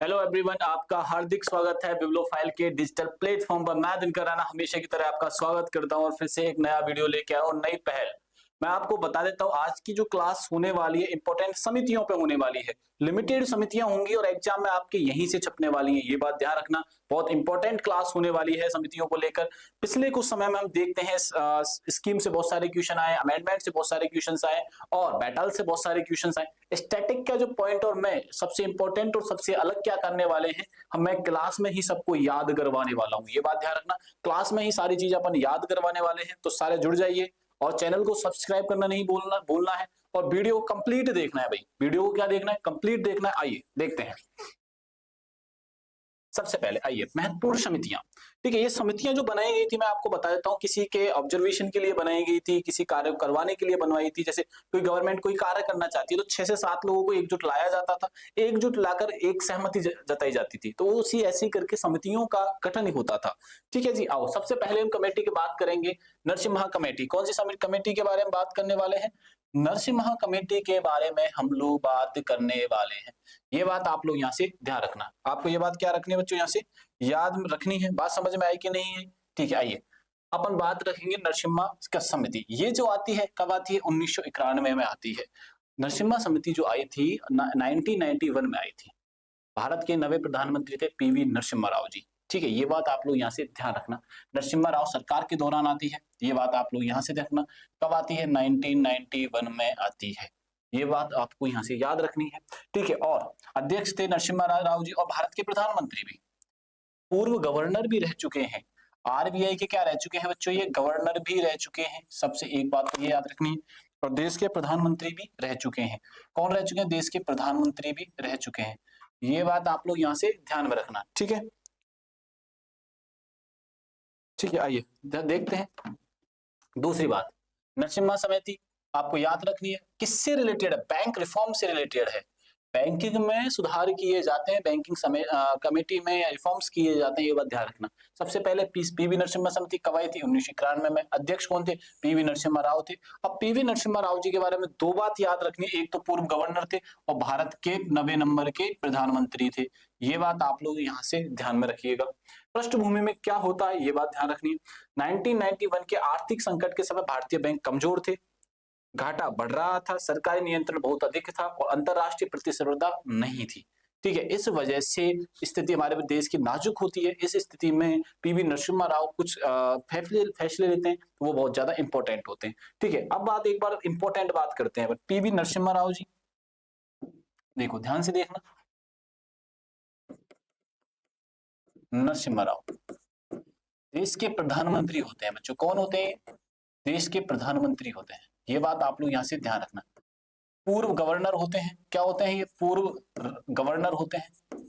Hello everyone, आपका हार्दिक स्वागत है बिब्लोफाइल के डिजिटल प्लेटफॉर्म पर। मैं दिनकर राणा हमेशा की तरह आपका स्वागत करता हूं और फिर से एक नया वीडियो लेके आया हूं, नई पहल। मैं आपको बता देता हूं आज की जो क्लास होने वाली है इंपॉर्टेंट समितियों पे होने वाली है। लिमिटेड समितियां होंगी और एग्जाम में आपके यहीं से छपने वाली हैं, ये बात ध्यान रखना। बहुत इंपॉर्टेंट क्लास होने वाली है समितियों को लेकर। पिछले कुछ समय में हम देखते हैं स्कीम से बहुत सारे क्वेश्चन आए, अमेंडमेंट से बहुत सारे क्वेश्चन आए और बैटल से बहुत सारे क्वेश्चन आए। स्टैटिक का जो पॉइंट और मैं सबसे इंपॉर्टेंट और सबसे अलग क्या करने वाले हैं, हम मैं क्लास में ही सबको याद करवाने वाला हूं, ये बात ध्यान रखना। क्लास में ही सारी चीज अपन याद करवाने वाले हैं, तो सारे जुड़ जाइए और चैनल को सब्सक्राइब करना नहीं भूलना है और वीडियो कंप्लीट देखना है भाई। वीडियो को क्या देखना है? कंप्लीट देखना है। आइए देखते हैं। सबसे पहले आइए महत्वपूर्ण समितियां। ठीक है, ये समितियां जो बनाई गई थी मैं आपको बता देता हूं, किसी के ऑब्जर्वेशन के लिए बनाई गई थी, किसी कार्य करवाने के लिए बनवाई थी। जैसे कोई गवर्नमेंट कोई कार्य करना चाहती है तो 6 से 7 लोगों को एकजुट लाया जाता था, एकजुट लाकर एक सहमति जताई जाती थी, तो उसी ऐसी करके समितियों का गठन होता था। ठीक है जी, आओ सबसे पहले हम कमेटी की बात करेंगे। नरसिम्हा कमेटी, कौन सी कमेटी के बारे में बात करने वाले हैं? नरसिम्हा कमेटी के बारे में हम लोग बात करने वाले हैं। ये बात आप लोग यहाँ से ध्यान रखना। आपको ये बात क्या रखनी है बच्चों, यहाँ से याद रखनी है। बात समझ में आई कि नहीं है? ठीक है, आइए अपन बात रखेंगे नरसिम्हा का समिति। ये जो आती है कब आती है? 1991 में आती है। नरसिम्हा समिति जो आई थी 1991 में आई थी। भारत के नवे प्रधानमंत्री थे पीवी नरसिम्हा राव जी। ठीक है, ये बात आप लोग यहाँ से ध्यान रखना। नरसिम्हा राव सरकार के दौरान आती है, ये बात आप लोग यहाँ से देखना। कब आती है? 1991 में आती है। ये बात आपको यहाँ से याद रखनी है। ठीक है, और अध्यक्ष थे नरसिम्हा राव जी और भारत के प्रधानमंत्री भी, पूर्व गवर्नर भी रह चुके हैं। आरबीआई के क्या रह चुके हैं बच्चों? ये गवर्नर भी रह चुके हैं। सबसे एक बात तो ये याद रखनी है। और देश के प्रधानमंत्री भी रह चुके हैं। कौन रह चुके हैं? देश के प्रधानमंत्री भी रह चुके हैं। ये बात आप लोग यहाँ से ध्यान में रखना। ठीक है, ठीक है, आइए देखते हैं। दूसरी बात, नरसिम्हा समिति आपको याद रखनी है, किससे रिलेटेड है? बैंक रिफॉर्म से रिलेटेड है। बैंकिंग में सुधार किए जाते हैं, बैंकिंग कमेटी में रिफॉर्म्स किए जाते हैं, ये बात ध्यान रखना। सबसे पहले पीवी नरसिम्हा समिति कब आई थी? 1991 में। अध्यक्ष कौन थे? पीवी नरसिम्हा राव थे। अब पीवी नरसिम्हा राव जी के बारे में दो बात याद रखनी है, एक तो पूर्व गवर्नर थे और भारत के 90 नंबर के प्रधानमंत्री थे। ये बात आप लोग यहाँ से ध्यान में रखिएगा। पृष्ठभूमि में क्या होता है ये बात ध्यान रखनी है। 1991 के आर्थिक संकट के समय भारतीय बैंक कमजोर थे, घाटा बढ़ रहा था, सरकारी नियंत्रण बहुत अधिक था और अंतरराष्ट्रीय प्रतिस्पर्धा नहीं थी। ठीक है, इस वजह से स्थिति हमारे देश की नाजुक होती है। इस स्थिति में पीवी नरसिम्हा राव कुछ फैसले लेते हैं तो वो बहुत ज्यादा इंपॉर्टेंट होते हैं। ठीक है, अब बात एक बार इंपॉर्टेंट बात करते हैं। पीवी नरसिम्हा राव जी, देखो ध्यान से देखना। नरसिम्हा राव देश के प्रधानमंत्री होते हैं बच्चों। कौन होते हैं? देश के प्रधानमंत्री होते हैं। ये बात आप लोग यहाँ से ध्यान रखना। पूर्व गवर्नर होते हैं। क्या होते हैं ये? पूर्व गवर्नर होते हैं।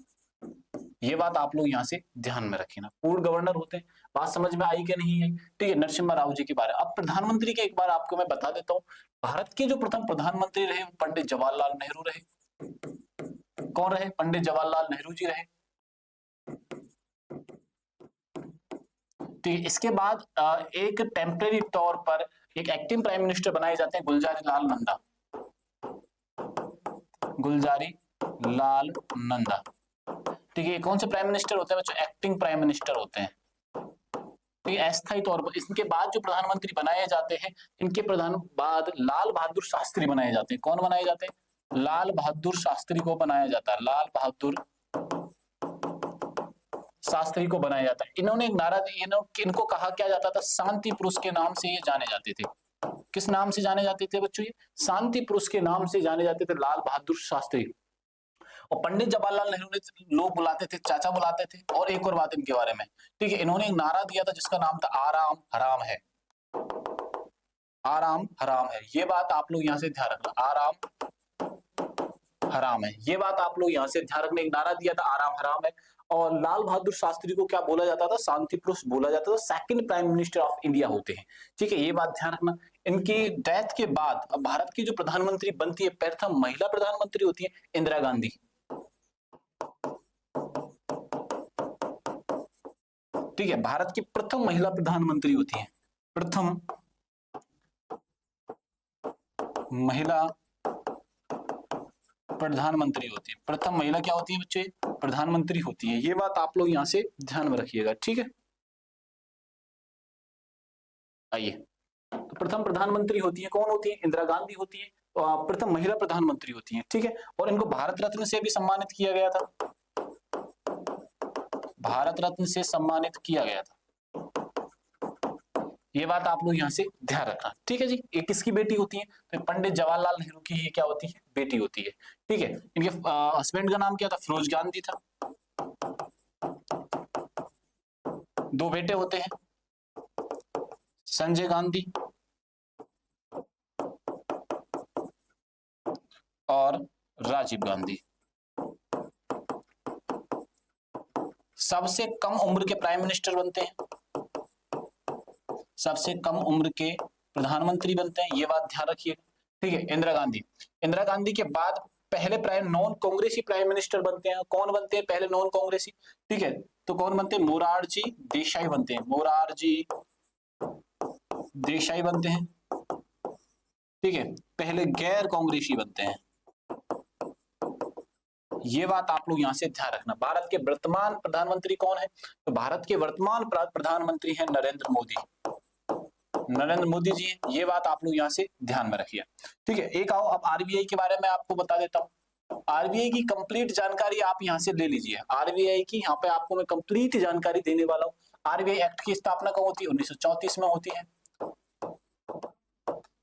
ये बात आप लोग यहाँ से ध्यान में रखना, पूर्व गवर्नर होते हैं। बात समझ में आई कि नहीं है? ठीक है, नरसिम्हा राव जी के बारे। अब प्रधानमंत्री के एक बार आपको मैं बता देता हूँ। भारत के जो प्रथम प्रधानमंत्री रहे वो पंडित जवाहरलाल नेहरू रहे। कौन रहे? पंडित जवाहरलाल नेहरू जी रहे। ठीक है, इसके बाद एक टेम्परेरी तौर पर एक एक्टिंग प्राइम मिनिस्टर बनाए जाते हैं, गुलजारी लाल नंदा। गुलजारी लाल नंदा। ठीक है, कौन से प्राइम मिनिस्टर होते हैं बच्चों? एक्टिंग प्राइम मिनिस्टर होते हैं। तो ये अस्थायी तौर पर, इसके बाद जो प्रधानमंत्री बनाए जाते हैं, इनके प्रधान बाद लाल बहादुर शास्त्री बनाए जाते हैं। कौन बनाए जाते हैं? लाल बहादुर शास्त्री को बनाया जाता है। लाल बहादुर शास्त्री को बनाया जाता है। इन्होंने एक नारा दिया, इनको कहा क्या जाता था? शांति पुरुष के नाम से ये जाने जाते थे। किस नाम से जाने जाते थे बच्चों? ये शांति पुरुष के नाम से जाने जाते थे, लाल बहादुर शास्त्री। और पंडित जवाहरलाल नेहरू ने लोग बुलाते थे, चाचा बुलाते थे। और एक और बात इनके बारे में, ठीक है, इन्होंने एक नारा दिया था जिसका नाम था आराम हराम है। आराम हराम है, ये बात आप लोग यहाँ से ध्यान रखना। आराम हराम है, ये बात आप लोग यहाँ से ध्यान रखना। एक नारा दिया था आराम हराम है। और लाल बहादुर शास्त्री को क्या बोला जाता था? शांति पुरुष बोला जाता था। Second prime minister of India होते हैं। ठीक है, ये बात ध्यान रखना। इनकी डेथ के बाद अब भारत की जो प्रधानमंत्री बनती है, प्रथम महिला प्रधानमंत्री होती है इंदिरा गांधी। ठीक है, भारत की प्रथम महिला प्रधानमंत्री होती है। प्रथम महिला प्रधानमंत्री होती है। प्रथम महिला क्या होती है बच्चे? प्रधानमंत्री होती है, ये बात आप लोग यहाँ से ध्यान में रखिएगा, ठीक है। आइए, तो प्रथम प्रधानमंत्री होती है, कौन होती है? इंदिरा गांधी होती है, प्रथम महिला प्रधानमंत्री होती है, ठीक है। और इनको भारत रत्न से भी सम्मानित किया गया था, भारत रत्न से सम्मानित किया गया था, ये बात आप लोग यहाँ से ध्यान रखना, ठीक है जी। ये किसकी बेटी होती है? तो पंडित जवाहरलाल नेहरू की ये क्या होती है? बेटी होती है, ठीक है। इनके हस्बैंड का नाम क्या था? फिरोज गांधी था। दो बेटे होते हैं, संजय गांधी और राजीव गांधी। सबसे कम उम्र के प्राइम मिनिस्टर बनते हैं, सबसे कम उम्र के प्रधानमंत्री बनते हैं, ये बात ध्यान रखिए, ठीक है। इंदिरा गांधी, इंदिरा गांधी के बाद पहले नॉन कांग्रेसी प्राइम मिनिस्टर बनते हैं। कौन बनते हैं पहले नॉन कांग्रेसी? ठीक है, तो कौन बनते हैं? मोरारजी देसाई बनते हैं, मोरारजी देसाई बनते हैं, ठीक है। पहले गैर कांग्रेसी बनते हैं, ये बात आप लोग यहां से ध्यान रखना। भारत के वर्तमान प्रधानमंत्री कौन है? तो भारत के वर्तमान प्रधानमंत्री हैं नरेंद्र मोदी, नरेंद्र मोदी जी, ये बात आप लोग यहाँ से ध्यान में रखिए, ठीक है। एक आओ अब आरबीआई के बारे में आपको बता देता हूँ। आरबीआई की कंप्लीट जानकारी आप यहाँ से ले लीजिए, आरबीआई की यहाँ पे आपको मैं कंप्लीट जानकारी देने वाला हूँ। आरबीआई एक्ट की स्थापना कब होती है? 1934 में होती है।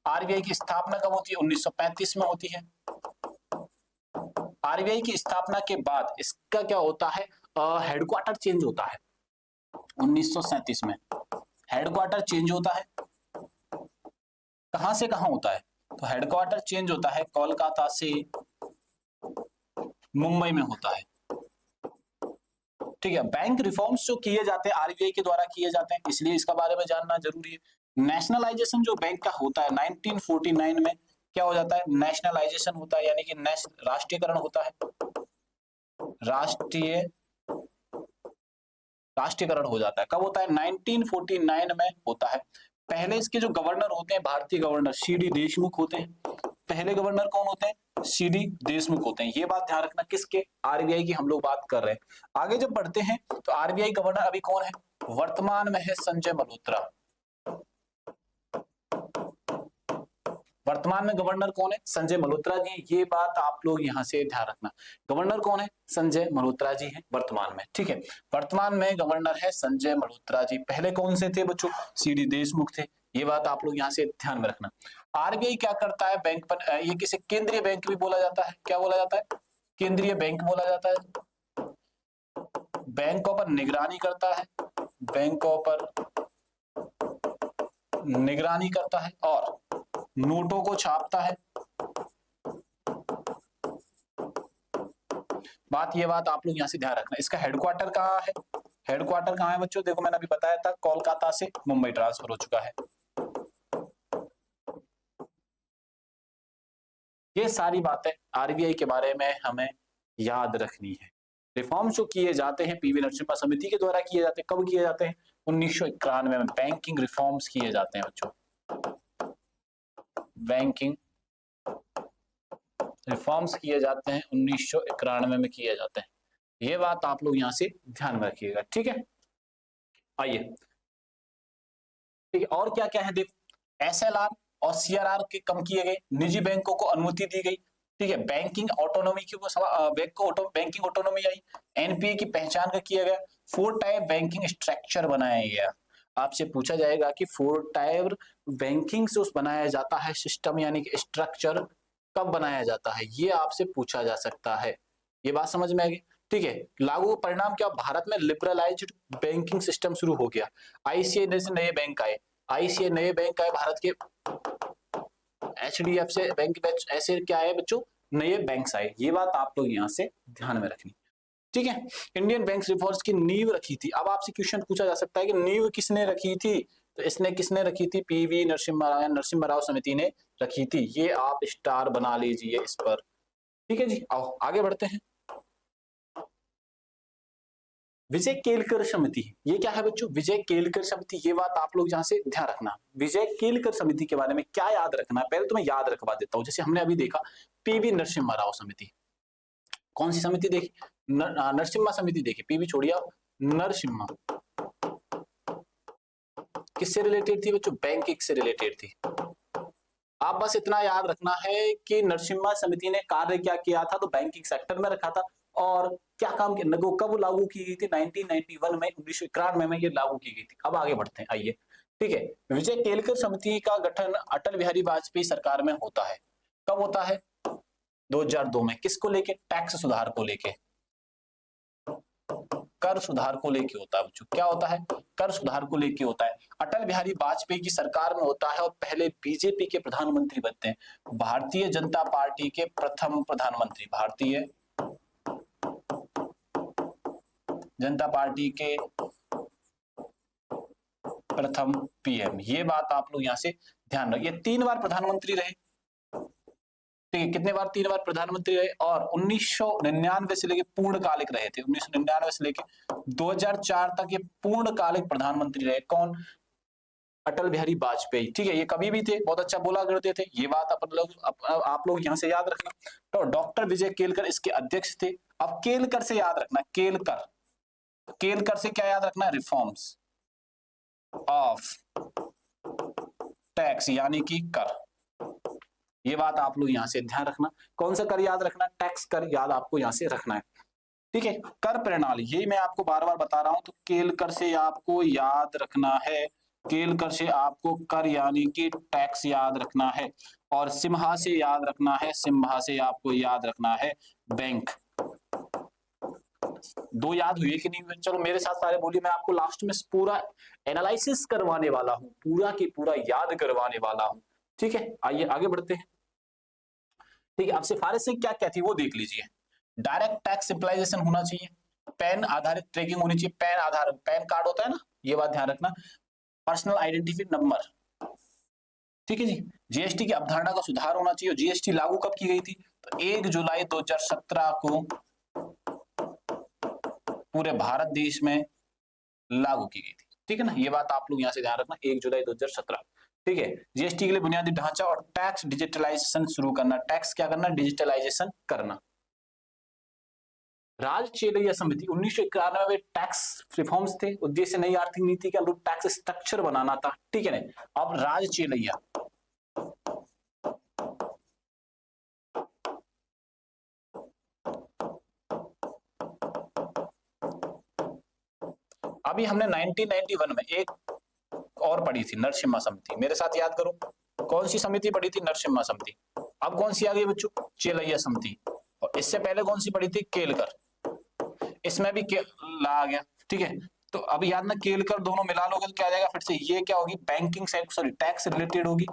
आरबीआई की स्थापना कब होती है? 1935 में होती है। आरबीआई की स्थापना के बाद इसका क्या होता है? हेडक्वार्टर चेंज होता है 1937 में, हेडक्वार्टर चेंज होता है। कहां से कहां होता है? तो हेडक्वार्टर चेंज होता है कोलकाता से मुंबई में होता है, ठीक है। बैंक रिफॉर्म्स जो किए जाते हैं आरबीआई के द्वारा किए जाते हैं, इसलिए इसका बारे में जानना जरूरी है। नेशनलाइजेशन जो बैंक का होता है 1949 में क्या हो जाता है? नेशनलाइजेशन होता है, यानी कि राष्ट्रीयकरण होता है, राष्ट्रीयकरण हो जाता है। कब होता है? 1949 में होता है। पहले इसके जो गवर्नर होते हैं, भारतीय गवर्नर सीडी देशमुख होते हैं। पहले गवर्नर कौन होते हैं? सीडी देशमुख होते हैं, ये बात ध्यान रखना। किसके? आरबीआई की हम लोग बात कर रहे हैं। आगे जब बढ़ते हैं तो आरबीआई गवर्नर अभी कौन है? वर्तमान में है संजय मल्होत्रा। वर्तमान में गवर्नर कौन है? संजय मल्होत्रा जी, ये बात आप लोग यहां से ध्यान रखना। गवर्नर कौन है? संजय मल्होत्रा जी हैं वर्तमान में, ठीक है। वर्तमान में गवर्नर है संजय मल्होत्रा जी। पहले कौन से थे बच्चों? सीडी देशमुख थे, ये बात आप लोग यहाँ से ध्यान में रखना। आरबीआई क्या करता है? बैंक पर ये किसे केंद्रीय बैंक भी बोला जाता है। क्या बोला जाता है? केंद्रीय बैंक बोला जाता है। बैंकों पर निगरानी करता है, बैंकों पर निगरानी करता है और नोटों को छापता है। ये बात आप लोग यहाँ से ध्यान रखना। इसका हेडक्वार्टर कहाँ है? हेडक्वार्टर कहाँ है बच्चों? देखो मैंने अभी बताया था, कोलकाता से मुंबई ट्रांसफर हो चुका है। ये सारी बातें आरबीआई के बारे में हमें याद रखनी है। रिफॉर्म्स जो किए जाते हैं पीवी नरसिम्हा समिति के द्वारा किए जाते हैं, कब किए जाते हैं? 1991 में बैंकिंग रिफॉर्म्स किए जाते हैं बच्चों, बैंकिंग रिफॉर्म्स किए जाते हैं 1991 में किए जाते हैं। ये बात आप लोग यहाँ से ध्यान में रखिएगा, ठीक है। आइए, ठीक है, और क्या क्या है देखो। एसएलआर और सीआरआर के कम किए गए, निजी बैंकों को अनुमति दी गई, ठीक है। बैंकिंग ऑटोनॉमी की बैंकिंग ऑटोनॉमी आई। एनपीए की पहचान का किया गया। 4 टायर बैंकिंग स्ट्रक्चर बनाया गया। आपसे पूछा जाएगा कि 4 टायर बैंकिंग से उस बनाया जाता है सिस्टम यानी कि स्ट्रक्चर कब बनाया जाता है, ये आपसे पूछा जा सकता है। ये बात समझ में आ गई, ठीक है। लागू परिणाम क्या? भारत में लिबरलाइज्ड बैंकिंग सिस्टम शुरू हो गया। आईसीआई जैसे नए बैंक आए, आईसीआई नए बैंक आए भारत के, एचडीएफसी बैंक, ऐसे क्या है बच्चों? नए बैंक्स आए। ये बात आप लोग यहाँ से ध्यान में रखनी, ठीक है। इंडियन बैंक रिफॉर्म्स की नींव रखी थी। अब आपसे क्वेश्चन पूछा जा सकता है कि नींव किसने रखी थी? तो इसने किसने रखी थी? पीवी नरसिम्हा राव समिति ने रखी थी। ये आप स्टार बना लीजिए इस पर, ठीक है जी। आओ आगे बढ़ते हैं। विजय केलकर समिति, ये क्या है बच्चों? विजय केलकर समिति, ये बात आप लोग यहां से ध्यान रखना। विजय केलकर समिति के बारे में क्या याद रखना है? पहले तो मैं याद रखवा देता हूं। जैसे हमने अभी देखा पीवी नरसिम्हा राव समिति, कौन सी समिति देखी? नरसिम्हा समिति देखी, पीवी छोड़िए आप, नरसिम्हा किससे रिलेटेड थी बच्चों? बैंकिंग से रिलेटेड थी। आप बस इतना याद रखना है कि नरसिम्हा समिति ने कार्य क्या किया था, तो बैंकिंग सेक्टर में रखा था। और क्या काम किया, कब लागू की गई थी? 1991 में, 1991 में ये लागू की गई थी। अब आगे बढ़ते हैं, आइए। ठीक है, विजय केलकर समिति का गठन अटल बिहारी वाजपेयी सरकार में होता है। कब होता है? 2002 में। किसको लेके? टैक्स सुधार को लेके, कर सुधार को लेके होता है बच्चों। क्या होता है? कर सुधार को लेके होता है। अटल बिहारी वाजपेयी की सरकार में होता है और पहले बीजेपी के प्रधानमंत्री बनते हैं, भारतीय जनता पार्टी के प्रथम प्रधानमंत्री, भारतीय जनता पार्टी के प्रथम पीएम। ये बात आप लोग यहां से ध्यान रखिए। 3 बार प्रधानमंत्री रहे। ठीक है, कितने बार? 3 बार प्रधानमंत्री रहे और 1999 से लेके पूर्णकालिक रहे थे। 1999 से लेके 2004 तक ये पूर्णकालिक प्रधानमंत्री रहे। कौन? अटल बिहारी वाजपेयी। ठीक है, ये कभी भी थे, बहुत अच्छा बोला करते थे। ये बात अपन लोग आप लोग यहां से याद रखना। तो डॉक्टर विजय केलकर इसके अध्यक्ष थे। अब केलकर से याद रखना, केलकर, केलकर से क्या याद रखना? रिफॉर्म्स ऑफ टैक्स, यानी कि कर। ये बात आप लोग यहां से ध्यान रखना। कौन सा कर याद रखना? टैक्स कर याद आपको यहां से रखना है। ठीक है, कर प्रणाली, यही मैं आपको बार बार बता रहा हूं। तो केलकर से आपको याद रखना है, केलकर से आपको कर यानी कि टैक्स याद रखना है। और सिम्हा से याद रखना है, सिम्हा से आपको याद रखना है बैंक। 2 याद हुए कि नहीं? चलो मेरे साथ सारे बोलिए, मैं आपको लास्ट में पूरा एनालिसिस करवाने वाला हूं, पूरा की पूरा याद करवाने वाला हूं। ठीक है, आइए आगे बढ़ते हैं। ठीक है, अब सिफारिश से क्या क्या थी वो देख लीजिए। डायरेक्ट टैक्स सिंपलाइजेशन होना चाहिए, पैन आधारित ट्रैकिंग होनी चाहिए। पैन आधार, पैन कार्ड होता है ना, ये बात ध्यान रखना। Personal identity number. ठीक है जी। जीएसटी की अवधारणा का सुधार होना चाहिए। जीएसटी लागू कब की गई थी? तो 1 जुलाई 2017 को पूरे भारत देश में लागू की गई थी। ठीक है ना, ये बात आप लोग यहां से ध्यान रखना, 1 जुलाई 2017। ठीक है, जीएसटी के लिए बुनियादी ढांचा और टैक्स डिजिटलाइजेशन शुरू करना। टैक्स क्या करना? डिजिटलाइजेशन करना। राजचेलैया समिति 1991 में टैक्स रिफॉर्म्स थे, उद्देश्य नई आर्थिक नीति के अनुरूप टैक्स स्ट्रक्चर बनाना था। ठीक है ना। अब राजचेलैया, अभी हमने 1991 में एक और पढ़ी थी, नरसिम्हा समिति। मेरे साथ याद करो, कौन सी समिति पढ़ी थी? नरसिम्हा समिति। अब कौन सी आ गई बच्चों? चेलैया समिति। और इससे पहले कौन सी पढ़ी थी? केलकर। इसमें भी ला आ गया। ठीक है, तो अब याद ना, केलकर दोनों मिला लोगे तो क्या आ जाएगा फिर से? ये क्या होगी? बैंकिंग से, सॉरी, टैक्स रिलेटेड होगी,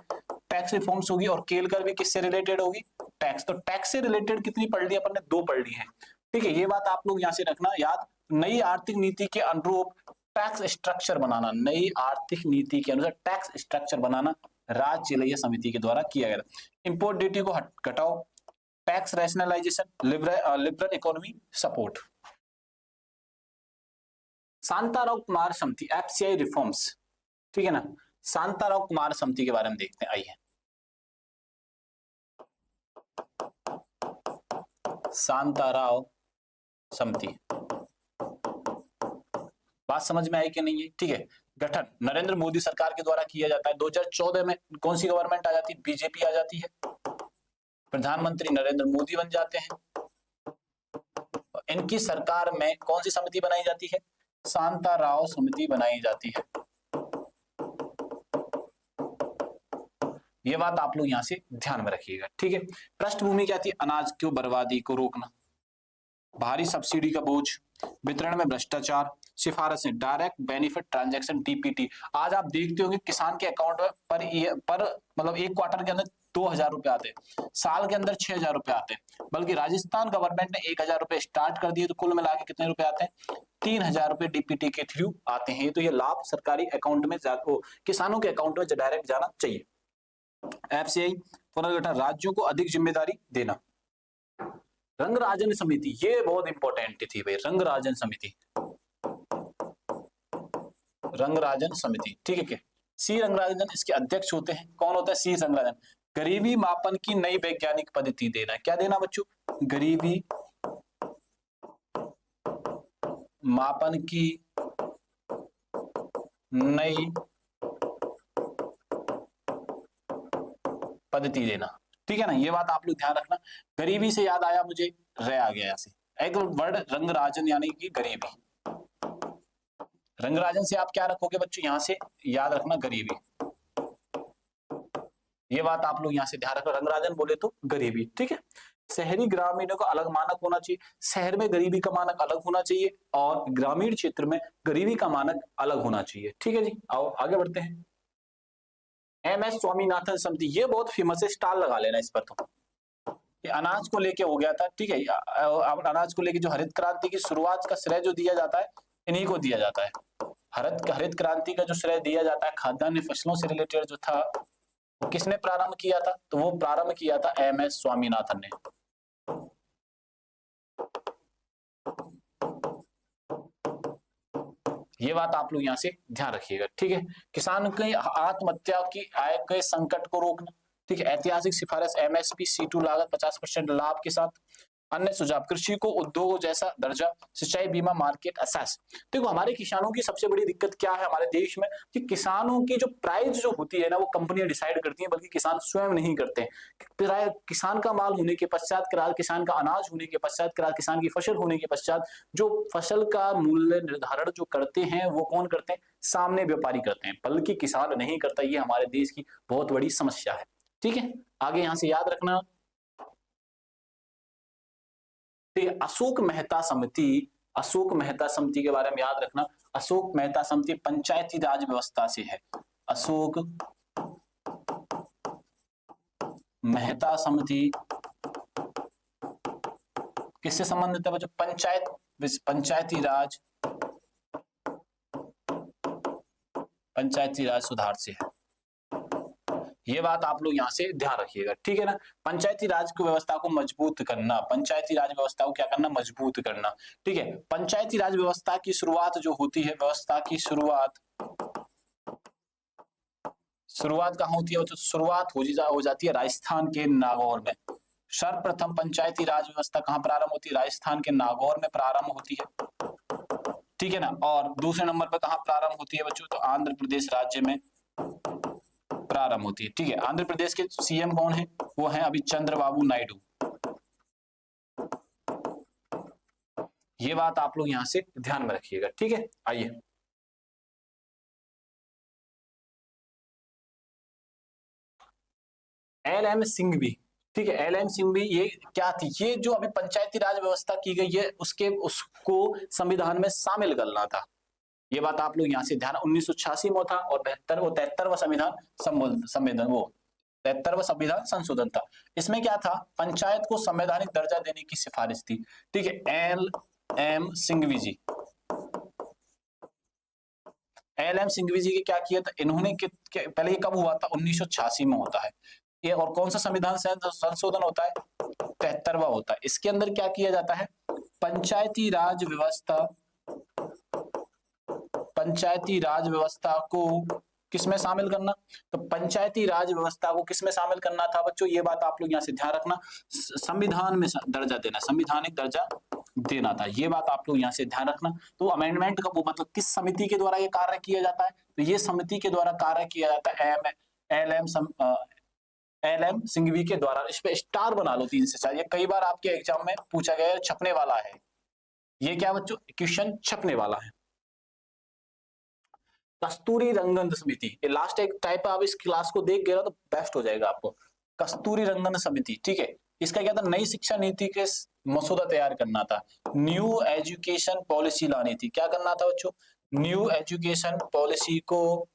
टैक्स रिफॉर्म्स होगी। और केलकर भी किससे रिलेटेड होगी? टैक्स। तो टैक्स से रिलेटेड कितनी पढ़ ली अपन ने? 2 पढ़ ली है। ठीक है, ये बात आप लोग यहां से रखना याद। नई आर्थिक नीति के अनुरूप टैक्स स्ट्रक्चर बनाना, नई आर्थिक नीति के अनुसार टैक्स स्ट्रक्चर बनाना राजचेलैया समिति के द्वारा किया गया था। इंपोर्ट ड्यूटी को घटाओ, tax rationalisation, liberal economy support. Shantarao Kumar समिति, एफसीआई रिफॉर्म्स। ठीक है ना, शांताराव कुमार समिति के बारे में देखते हैं, आइए। शांताराव समिति, बात समझ में आई कि नहीं है? ठीक है, गठन नरेंद्र मोदी सरकार के द्वारा किया जाता है। 2014 में कौन सी गवर्नमेंट आ जाती है? बीजेपी आ जाती है, प्रधानमंत्री नरेंद्र मोदी बन जाते हैं। इनकी सरकार में कौन सी समिति बनाई जाती है? शांताराव समिति बनाई जाती है। ये बात आप लोग यहां से ध्यान में रखिएगा। ठीक है, पृष्ठभूमि क्या थी? अनाज की बर्बादी को रोकना, भारी सब्सिडी का बोझ, वितरण में भ्रष्टाचार, सिफारिशें, डायरेक्ट बेनिफिट ट्रांजैक्शन, डीपीटी। आज आप देखते होंगे किसान के अकाउंट में पर मतलब एक क्वार्टर के अंदर 2,000 रुपए आते हैं, साल के अंदर 6,000 रुपए आते हैं। बल्कि राजस्थान गवर्नमेंट ने 1,000 रुपए स्टार्ट कर दिए, तो कुल मिला के कितने रुपए आते हैं? 3,000 रुपए डीपीटी के थ्रू आते हैं। तो ये लाभ सरकारी अकाउंट में, किसानों के अकाउंट में डायरेक्ट जाना चाहिए। एफसीआई पुनर्गठन, राज्यों को अधिक जिम्मेदारी देना। रंगराजन समिति, ये बहुत इंपॉर्टेंट थी भाई, रंगराजन समिति, रंगराजन समिति। ठीक है क्या? सी रंगराजन इसके अध्यक्ष होते हैं। कौन होता है? सी रंगराजन। गरीबी मापन की नई वैज्ञानिक पद्धति देना। क्या देना बच्चों? गरीबी मापन की नई पद्धति देना। ठीक है ना, ये बात आप लोग ध्यान रखना। गरीबी से याद आया मुझे, रे आ गया यहाँ से एक वर्ड रंगराजन यानी कि गरीबी। रंगराजन से आप क्या रखोगे बच्चों, यहां से याद रखना गरीबी। ये बात आप लोग यहां से ध्यान रखना, रंगराजन बोले तो गरीबी। ठीक है, शहरी ग्रामीणों का अलग मानक होना चाहिए, शहर में गरीबी का मानक अलग होना चाहिए और ग्रामीण क्षेत्र में गरीबी का मानक अलग होना चाहिए। ठीक है जी, आओ आगे बढ़ते हैं। MS स्वामीनाथन समिति, ये बहुत फेमस है, स्टार लगा लेना इस पर। तो ये अनाज को लेके हो गया था। ठीक है, अनाज को लेके जो हरित क्रांति की शुरुआत का श्रेय जो दिया जाता है, इन्हीं को दिया जाता है। हरित क्रांति का जो श्रेय दिया जाता है खाद्यान्न फसलों से रिलेटेड जो था, वो किसने प्रारंभ किया था, तो वो प्रारंभ किया था MS स्वामीनाथन ने। ये बात आप लोग यहां से ध्यान रखिएगा। ठीक है, किसान की आत्महत्या की आय के संकट को रोकना। ठीक है, ऐतिहासिक सिफारिश MSP C2 लागत 50% लाभ के साथ। अन्य सुझाव, कृषि को उद्योग जैसा दर्जा, सिंचाई बीमा, मार्केट असेस। देखो हमारे किसानों की सबसे बड़ी दिक्कत क्या है हमारे देश में, कि किसानों की जो प्राइस जो होती है ना, वो कंपनियां डिसाइड करती हैं, बल्कि किसान स्वयं नहीं करते हैं। किसान का माल होने के पश्चात, किसान का अनाज होने के पश्चात, किसान की फसल होने के पश्चात जो फसल का मूल्य निर्धारण जो करते हैं, वो कौन करते हैं, सामने व्यापारी करते हैं, बल्कि किसान नहीं करता। ये हमारे देश की बहुत बड़ी समस्या है। ठीक है, आगे यहां से याद रखना। अशोक मेहता समिति, अशोक मेहता समिति के बारे में याद रखना। अशोक मेहता समिति पंचायती राज व्यवस्था से है। अशोक मेहता समिति किससे संबंधित है बच्चों, पंचायती राज सुधार से है। ये बात आप लोग यहां से ध्यान रखिएगा। ठीक है ना, पंचायती राज की व्यवस्था को मजबूत करना, पंचायती राज व्यवस्था को क्या करना, मजबूत करना। ठीक है, पंचायती राज व्यवस्था की शुरुआत जो होती है, व्यवस्था की शुरुआत कहां होती है, तो शुरुआत हो जाती है राजस्थान के नागौर में। सर्वप्रथम पंचायती राज व्यवस्था कहां प्रारंभ होती है, राजस्थान के नागौर में प्रारंभ होती है। ठीक है ना, और दूसरे नंबर पर कहां प्रारंभ होती है बच्चों, तो आंध्र प्रदेश राज्य में प्रारंभ होती है। ठीक है, आंध्र प्रदेश के CM कौन है, वो है अभी चंद्रबाबू नायडू। ये बात आप लोग यहां से ध्यान में रखिएगा। ठीक है, आइए LM सिंघवी। ठीक है, LM सिंघवी ये क्या थी, ये जो अभी पंचायती राज व्यवस्था की गई है, उसको संविधान में शामिल करना था। ये बात आप लोग यहां से ध्यान, 1986 में था, और 73वां संविधान वो 73वां संविधान संशोधन था। इसमें क्या था, पंचायत को संवैधानिक दर्जा देने की सिफारिश थी। ठीक है, LM सिंघवी जी, LM सिंघवी जी के क्या किया था इन्होंने, पहले ये कब हुआ था, 1986 में होता है ये। और कौन सा संविधान संशोधन होता है, 73वां होता है। इसके अंदर क्या किया जाता है, पंचायती राज व्यवस्था को किसमें शामिल करना, तो पंचायती राज व्यवस्था को किसमें शामिल करना था बच्चों, ये बात आप लोग यहां से ध्यान रखना, संविधान में दर्जा देना, संविधानिक दर्जा देना था। ये बात आप लोग यहां से ध्यान रखना। तो अमेंडमेंट का वो मतलब किस समिति के द्वारा ये कार्य किया जाता है, तो ये समिति के द्वारा कार्य किया जाता है, LM सिंघवी के द्वारा। इस पे स्टार बना लो 3 से 4, ये कई बार आपके एग्जाम में पूछा गया है, छपने वाला है। ये क्या बच्चों, क्वेश्चन छपने वाला है। कस्तूरी रंगन समिति, ये लास्ट एक टाइप आप इस क्लास को देख गए तो बेस्ट हो जाएगा आपको। कस्तूरी रंगन समिति, ठीक है, इसका क्या था, नई शिक्षा नीति के मसौदा तैयार करना था, न्यू एजुकेशन पॉलिसी लानी थी। क्या करना था बच्चों, न्यू एजुकेशन पॉलिसी को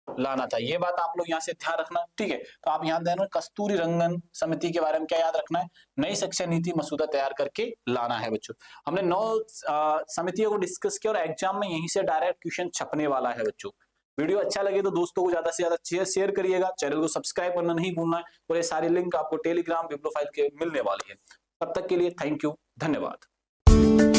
लाना था। ये बात आप लोग यहाँ से ध्यान रखना। ठीक है, तो आप यहाँ ध्यान रखना, कस्तूरी रंगन समिति के बारे में क्या याद रखना है, नई शिक्षा नीति मसौदा तैयार करके लाना है बच्चों। हमने 9 समितियों को डिस्कस किया और एग्जाम में यहीं से डायरेक्ट क्वेश्चन छपने वाला है बच्चों। वीडियो अच्छा लगे तो दोस्तों को ज्यादा से ज्यादा शेयर करिएगा, चैनल को सब्सक्राइब करना नहीं भूलना है, और ये सारी लिंक आपको टेलीग्राम विप्रो फाइल के मिलने वाली है। तब तक के लिए थैंक यू, धन्यवाद।